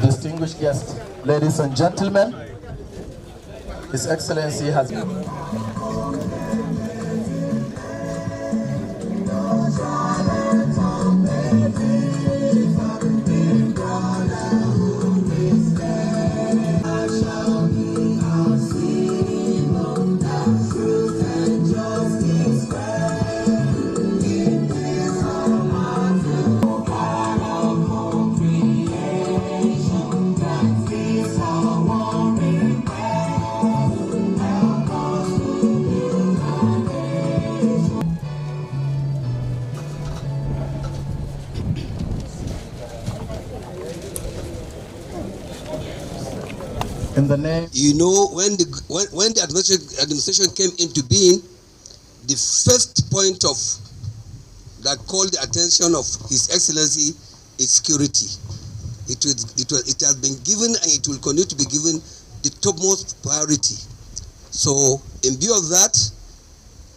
Distinguished guests, ladies and gentlemen, His Excellency has in the name. You know, when the administration came into being, the first point of that called the attention of His Excellency is security. It has been given and it will continue to be given the topmost priority. So, in view of that,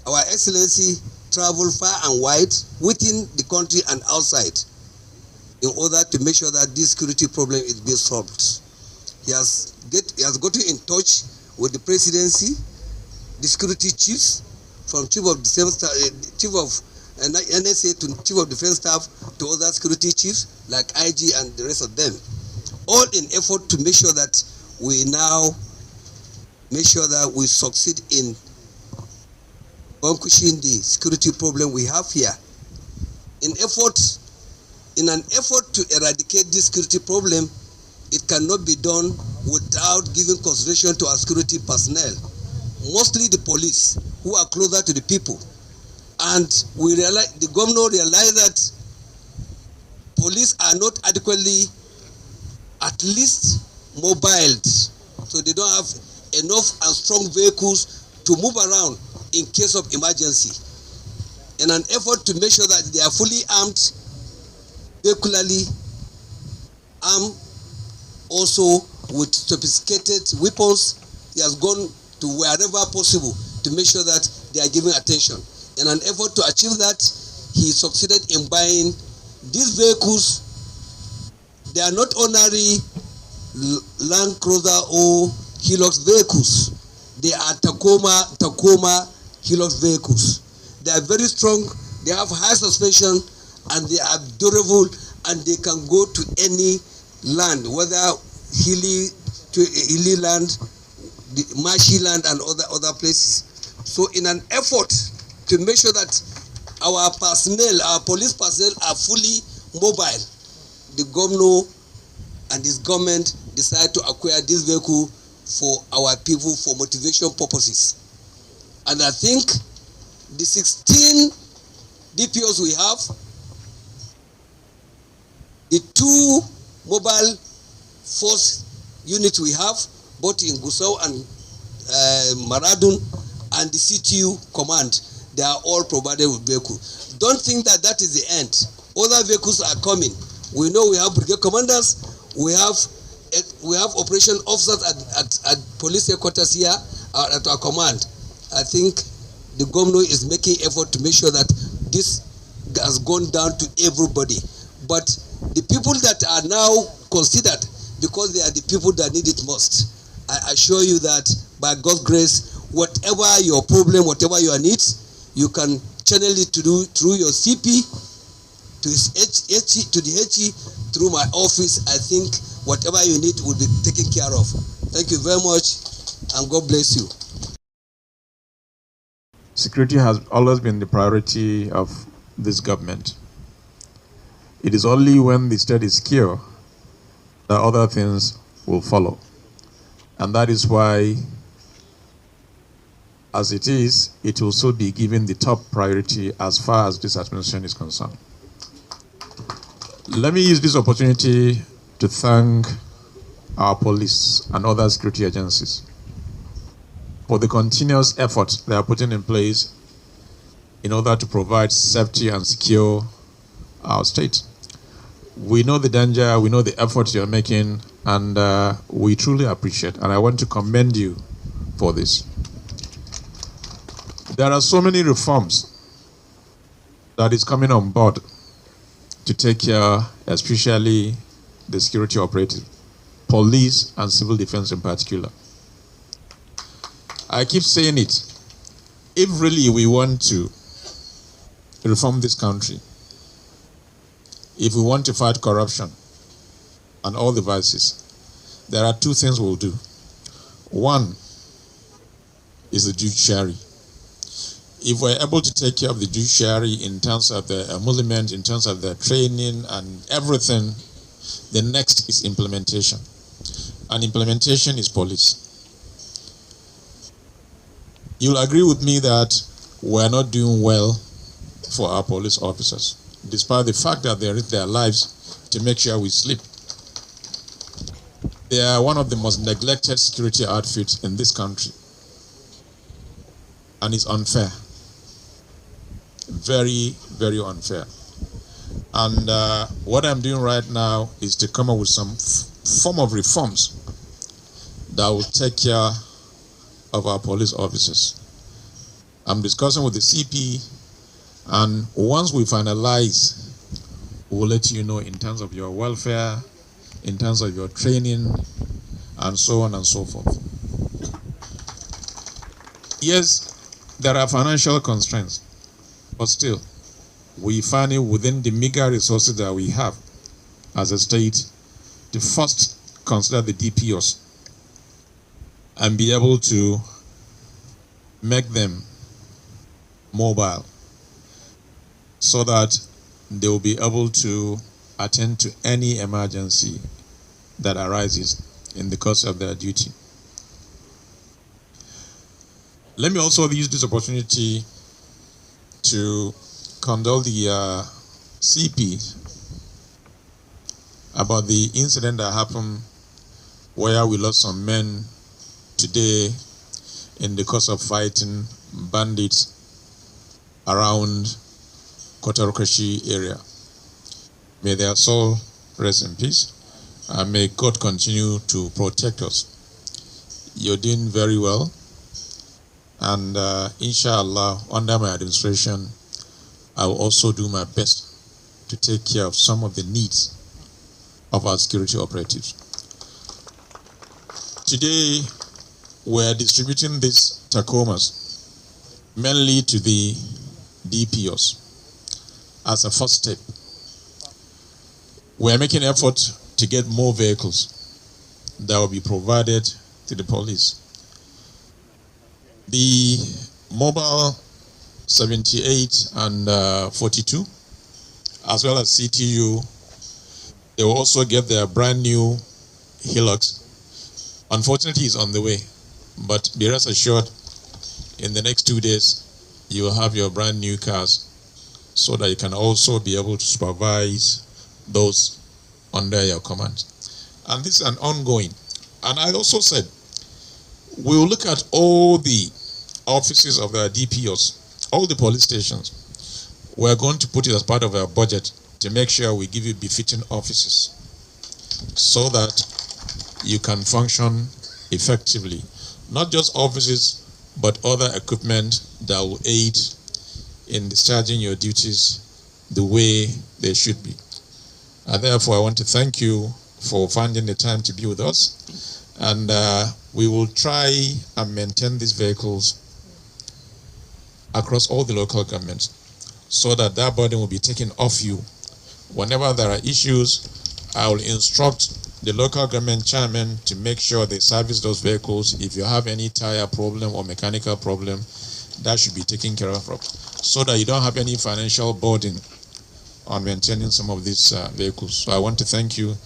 Our Excellency traveled far and wide within the country and outside in order to make sure that this security problem is being solved. He has gotten in touch with the presidency, the security chiefs, from chief of NSA to chief of defense staff to other security chiefs like IG and the rest of them, all in effort to make sure that we now make sure that we succeed in vanquishing the security problem we have here. In an effort to eradicate this security problem, it cannot be done without giving consideration to our security personnel, mostly the police, who are closer to the people. And the governor realized that police are not adequately, at least, mobiled. So they don't have enough and strong vehicles to move around in case of emergency. In an effort to make sure that they are fully armed, vehicularly armed, also with sophisticated weapons, he has gone to wherever possible to make sure that they are giving attention. In an effort to achieve that, he succeeded in buying these vehicles. They are not ordinary Land Cruiser or Hilux vehicles. They are Tacoma Hilux vehicles. They are very strong, they have high suspension, and they are durable, and they can go to any land, whether hilly land, the marshy land, and other places. So in an effort to make sure that our police personnel are fully mobile, the governor and his government decided to acquire this vehicle for our people for motivation purposes. And I think the 16 DPOs we have, the 2 mobile force units we have, both in Gusau and Maradun, and the CTU command, they are all provided with vehicles. Don't think that that is the end. Other vehicles are coming. We know we have brigade commanders, we have operation officers at police headquarters here at our command. I think the governor is making effort to make sure that this has gone down to everybody. But the people that are now considered, because they are the people that need it most, I assure you that by God's grace, whatever your problem, whatever your needs, you can channel it through your CP, to the HE, through my office. I think whatever you need will be taken care of. Thank you very much, and God bless you. Security has always been the priority of this government. It is only when the state is secure that other things will follow. And that is why, as it is, it will also be given the top priority as far as this administration is concerned. Let me use this opportunity to thank our police and other security agencies for the continuous efforts they are putting in place in order to provide safety and secure our state. We know the danger, we know the efforts you're making, and we truly appreciate, and I want to commend you for this. There are so many reforms that is coming on board to take care, especially the security operative, police and civil defense in particular. I keep saying it. If really we want to reform this country, if we want to fight corruption and all the vices, there are two things we'll do. One is the judiciary. If we're able to take care of the judiciary in terms of the emolument, in terms of the training and everything, the next is implementation. And implementation is police. You'll agree with me that we're not doing well for our police officers, despite the fact that they risk their lives to make sure we sleep. They are one of the most neglected security outfits in this country. And it's unfair. Very, very unfair. And what I'm doing right now is to come up with some form of reforms that will take care of our police officers. I'm discussing with the CP, and once we finalize, we'll let you know in terms of your welfare, in terms of your training, and so on and so forth. Yes, there are financial constraints, but still, we find it within the meager resources that we have as a state to first consider the DPOs and be able to make them mobile so that they will be able to attend to any emergency that arises in the course of their duty. Let me also use this opportunity to condole the CP about the incident that happened where we lost some men today in the course of fighting bandits around Kotarokashi area. May their soul rest in peace, and may God continue to protect us. You're doing very well, and inshallah, under my administration, I will also do my best to take care of some of the needs of our security operatives. Today, we're distributing these tacomas mainly to the DPOs as a first step. We're making effort to get more vehicles that will be provided to the police. The mobile 78 and 42, as well as CTU, they will also get their brand new Hilux. Unfortunately, it's on the way, but be rest assured, in the next 2 days, you will have your brand new cars so that you can also be able to supervise those under your command. And this is an ongoing. And I also said, we will look at all the offices of the DPOs, all the police stations. We're going to put it as part of our budget to make sure we give you befitting offices so that you can function effectively. Not just offices, but other equipment that will aid in discharging your duties the way they should be. And therefore, I want to thank you for finding the time to be with us. And we will try and maintain these vehicles across all the local governments so that that burden will be taken off you. Whenever there are issues, I will instruct the local government chairman to make sure they service those vehicles. If you have any tire problem or mechanical problem, that should be taken care of, so that you don't have any financial burden on maintaining some of these vehicles. So I want to thank you.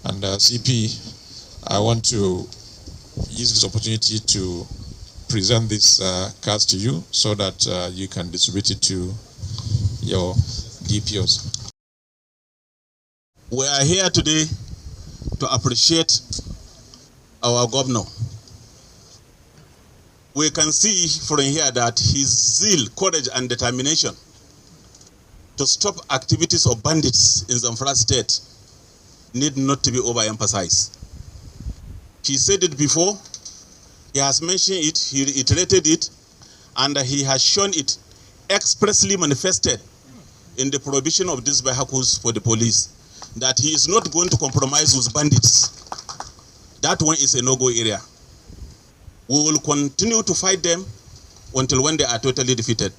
And CP, I want to use this opportunity to present this cards to you so that you can distribute it to your DPOs. We are here today to appreciate our governor. We can see from here that his zeal, courage, and determination to stop activities of bandits in Zamfara state need not to be overemphasized. He said it before, he has mentioned it, he reiterated it, And he has shown it expressly manifested in the provision of these vehicles for the police, that he is not going to compromise with bandits. That one is a no-go area. We will continue to fight them until when they are totally defeated.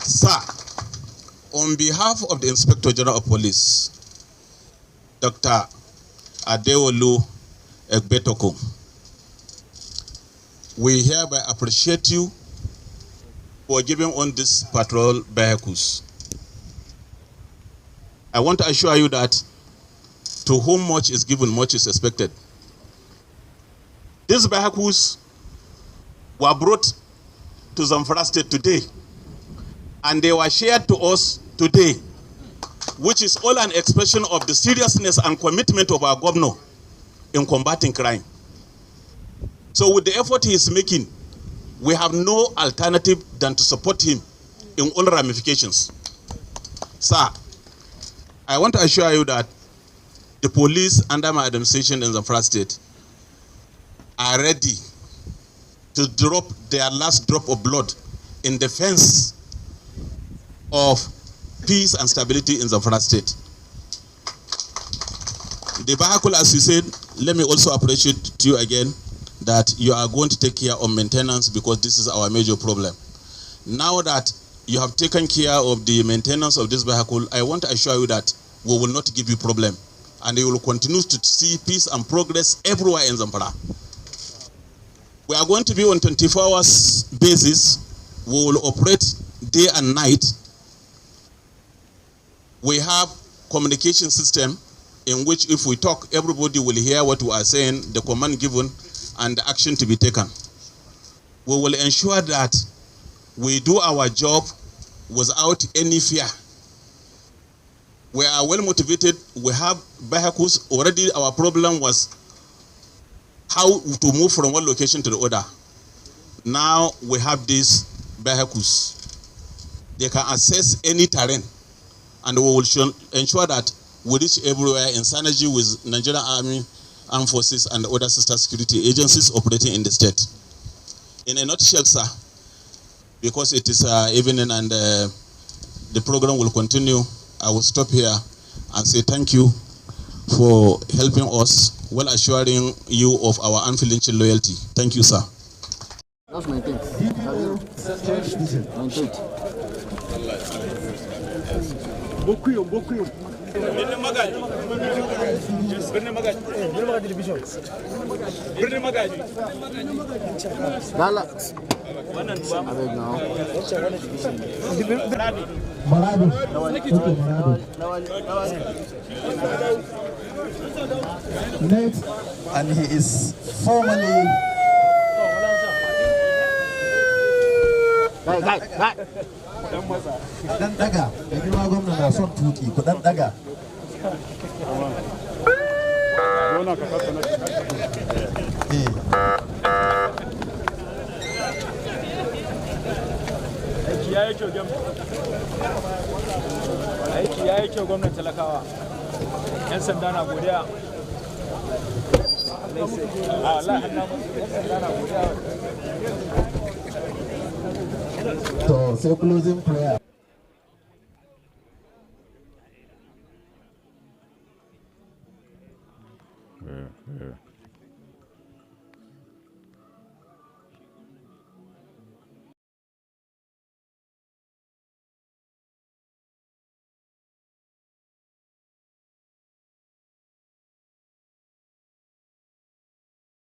Sir, on behalf of the Inspector General of Police, Dr. Adewolu Egbetokun, we hereby appreciate you for giving on these patrol vehicles. I want to assure you that to whom much is given, much is expected. These vehicles were brought to Zamfara State today, and they were shared to us today, which is all an expression of the seriousness and commitment of our governor in combating crime. So with the effort he is making, we have no alternative than to support him in all ramifications. Sir, I want to assure you that the police under my administration in Zamfara State are ready to drop their last drop of blood in defense of peace and stability in Zamfara State. The vehicle, as you said, let me also appreciate you again that you are going to take care of maintenance, because this is our major problem. Now that you have taken care of the maintenance of this vehicle, I want to assure you that we will not give you problem, and you will continue to see peace and progress everywhere in Zamfara. We are going to be on 24 hours basis. We will operate day and night. We have communication system in which if we talk, everybody will hear what we are saying, the command given, and the action to be taken. We will ensure that we do our job without any fear. We are well motivated. We have vehicles. Already our problem was how to move from one location to the other. Now we have these vehicles. They can access any terrain, and we will ensure that we reach everywhere in synergy with Nigerian Army, Armed Forces, and other sister security agencies operating in the state. In a nutshell, sir, because it is evening and the program will continue, I will stop here and say thank you for helping us, while assuring you of our unflinching loyalty. Thank you, sir. That's my thing. Next, and he is formally dan daga, da girma gwamna na son tuki, ku dan daga. Aiki ya yi kyau gwamnan talakawa. 'Yan sanda na godiya. So, say closing prayer. Yeah.